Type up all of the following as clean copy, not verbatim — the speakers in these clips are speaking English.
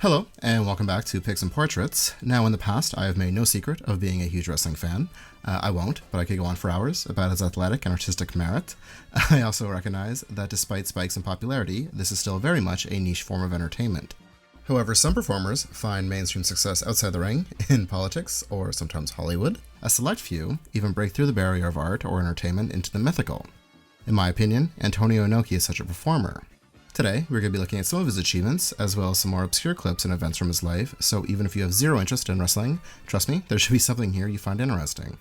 Hello, and welcome back to Picks and Portraits. Now, in the past, I have made no secret of being a huge wrestling fan. I won't, but I could go on for hours about his athletic and artistic merit. I also recognize that despite spikes in popularity, this is still very much a niche form of entertainment. However, some performers find mainstream success outside the ring, in politics, or sometimes Hollywood. A select few even break through the barrier of art or entertainment into the mythical. In my opinion, Antonio Inoki is such a performer. Today, we're going to be looking at some of his achievements, as well as some more obscure clips and events from his life, so even if you have zero interest in wrestling, trust me, there should be something here you find interesting.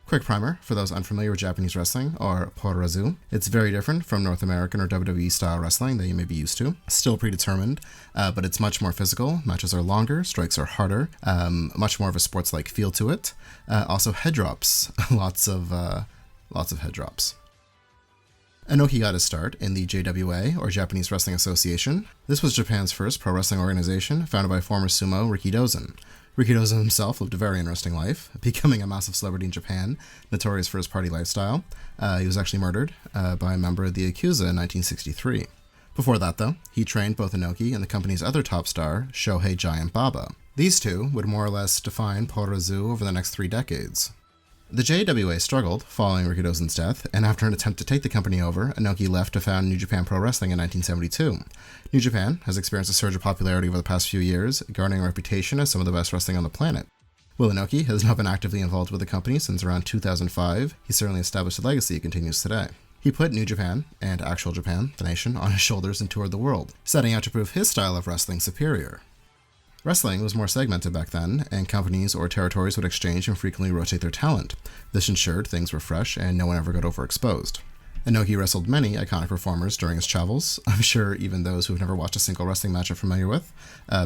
Quick primer for those unfamiliar with Japanese wrestling, or Porazu. It's very different from North American or WWE style wrestling that you may be used to. Still predetermined, but it's much more physical, matches are longer, strikes are harder, much more of a sports-like feel to it. Also head drops, lots of head drops. Inoki got his start in the JWA, or Japanese Wrestling Association. This was Japan's first pro wrestling organization, founded by former sumo Rikidozan. Rikidozan himself lived a very interesting life, becoming a massive celebrity in Japan, notorious for his party lifestyle. He was actually murdered by a member of the Yakuza in 1963. Before that, though, he trained both Inoki and the company's other top star, Shohei Giant Baba. These two would more or less define Porazu over the next 3 decades. The JWA struggled following Rikidozan's death, and after an attempt to take the company over, Inoki left to found New Japan Pro Wrestling in 1972. New Japan has experienced a surge of popularity over the past few years, garnering a reputation as some of the best wrestling on the planet. While Inoki has not been actively involved with the company since around 2005, he certainly established a legacy that continues today. He put New Japan, and actual Japan, the nation, on his shoulders and toured the world, setting out to prove his style of wrestling superior. Wrestling was more segmented back then, and companies or territories would exchange and frequently rotate their talent. This ensured things were fresh and no one ever got overexposed. Inoki wrestled many iconic performers during his travels. I'm sure even those who have never watched a single wrestling match are familiar with.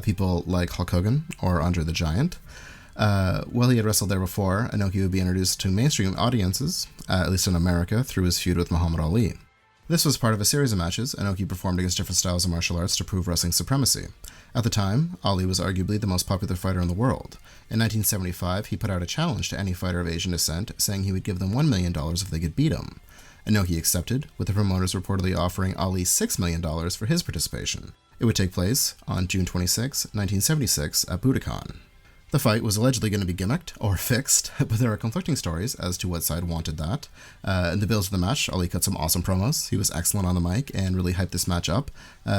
People like Hulk Hogan or Andre the Giant. While he had wrestled there before, Inoki would be introduced to mainstream audiences, at least in America, through his feud with Muhammad Ali. This was part of a series of matches Inoki performed against different styles of martial arts to prove wrestling supremacy. At the time, Ali was arguably the most popular fighter in the world. In 1975, he put out a challenge to any fighter of Asian descent, saying he would give them $1 million if they could beat him. Inoki accepted, with the promoters reportedly offering Ali $6 million for his participation. It would take place on June 26, 1976, at Budokan. The fight was allegedly going to be gimmicked, or fixed, but there are conflicting stories as to what side wanted that. In the builds of the match, Ali cut some awesome promos. He was excellent on the mic and really hyped this match up,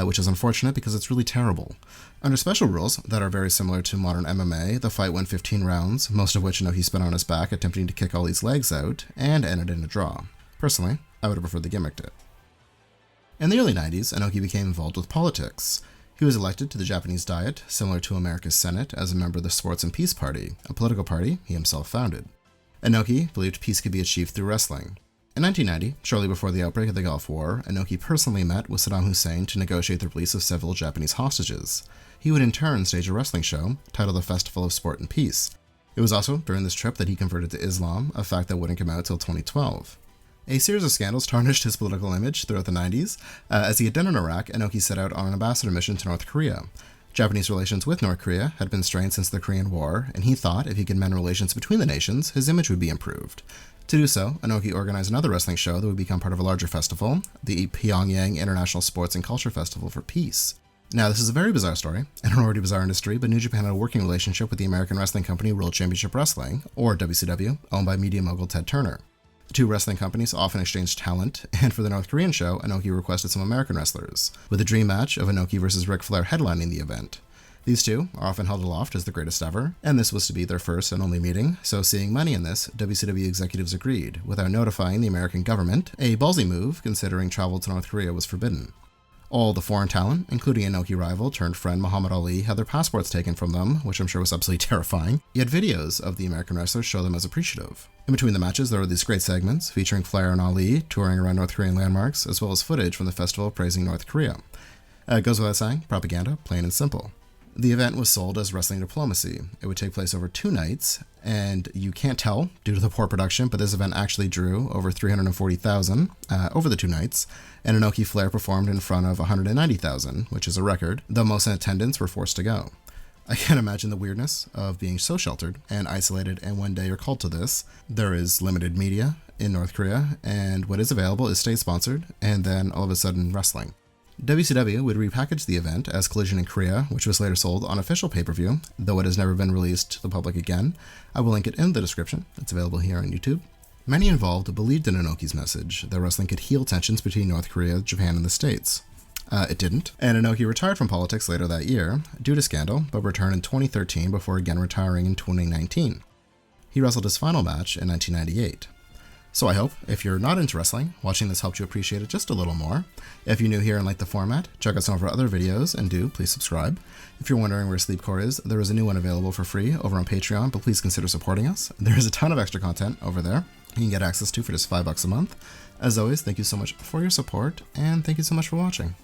which is unfortunate because it's really terrible. Under special rules that are very similar to modern MMA, the fight went 15 rounds, most of which Inoki spent on his back attempting to kick Ali's legs out, and ended in a draw. Personally, I would have preferred the gimmicked it. In the early 90s, Inoki became involved with politics. He was elected to the Japanese Diet, similar to America's Senate, as a member of the Sports and Peace Party, a political party he himself founded. Inoki believed peace could be achieved through wrestling. In 1990, shortly before the outbreak of the Gulf War, Inoki personally met with Saddam Hussein to negotiate the release of several Japanese hostages. He would in turn stage a wrestling show titled the Festival of Sport and Peace. It was also during this trip that he converted to Islam, a fact that wouldn't come out till 2012. A series of scandals tarnished his political image throughout the 90s. As he had done in Iraq, Inoki set out on an ambassador mission to North Korea. Japanese relations with North Korea had been strained since the Korean War, and he thought if he could mend relations between the nations, his image would be improved. To do so, Inoki organized another wrestling show that would become part of a larger festival, the Pyongyang International Sports and Culture Festival for Peace. Now, this is a very bizarre story, in an already bizarre industry, but New Japan had a working relationship with the American wrestling company World Championship Wrestling, or WCW, owned by media mogul Ted Turner. The two wrestling companies often exchanged talent, and for the North Korean show, Inoki requested some American wrestlers, with a dream match of Inoki versus Ric Flair headlining the event. These two are often held aloft as the greatest ever, and this was to be their first and only meeting, so seeing money in this, WCW executives agreed, without notifying the American government, a ballsy move considering travel to North Korea was forbidden. All the foreign talent, including Inoki rival turned friend Muhammad Ali, had their passports taken from them, which I'm sure was absolutely terrifying, yet videos of the American wrestlers show them as appreciative. In between the matches, there were these great segments featuring Flair and Ali touring around North Korean landmarks, as well as footage from the festival praising North Korea. It goes without saying, propaganda, plain and simple. The event was sold as wrestling diplomacy. It would take place over 2 nights, and you can't tell due to the poor production, but this event actually drew over 340,000 over the 2 nights, and Inoki Flair performed in front of 190,000, which is a record, though most in attendance were forced to go. I can't imagine the weirdness of being so sheltered and isolated, and one day you're called to this. There is limited media in North Korea, and what is available is state-sponsored, and then all of a sudden wrestling. WCW would repackage the event as Collision in Korea, which was later sold on official pay-per-view, though it has never been released to the public again. I will link it in the description. It's available here on YouTube. Many involved believed in Inoki's message that wrestling could heal tensions between North Korea, Japan, and the States. It didn't, and Inoki retired from politics later that year, due to scandal, but returned in 2013 before again retiring in 2019. He wrestled his final match in 1998. So I hope, if you're not into wrestling, watching this helped you appreciate it just a little more. If you're new here and like the format, check out some of our other videos, and please subscribe. If you're wondering where Sleepcore is, there is a new one available for free over on Patreon, but please consider supporting us. There is a ton of extra content over there you can get access to for just $5 a month. As always, thank you so much for your support, and thank you so much for watching.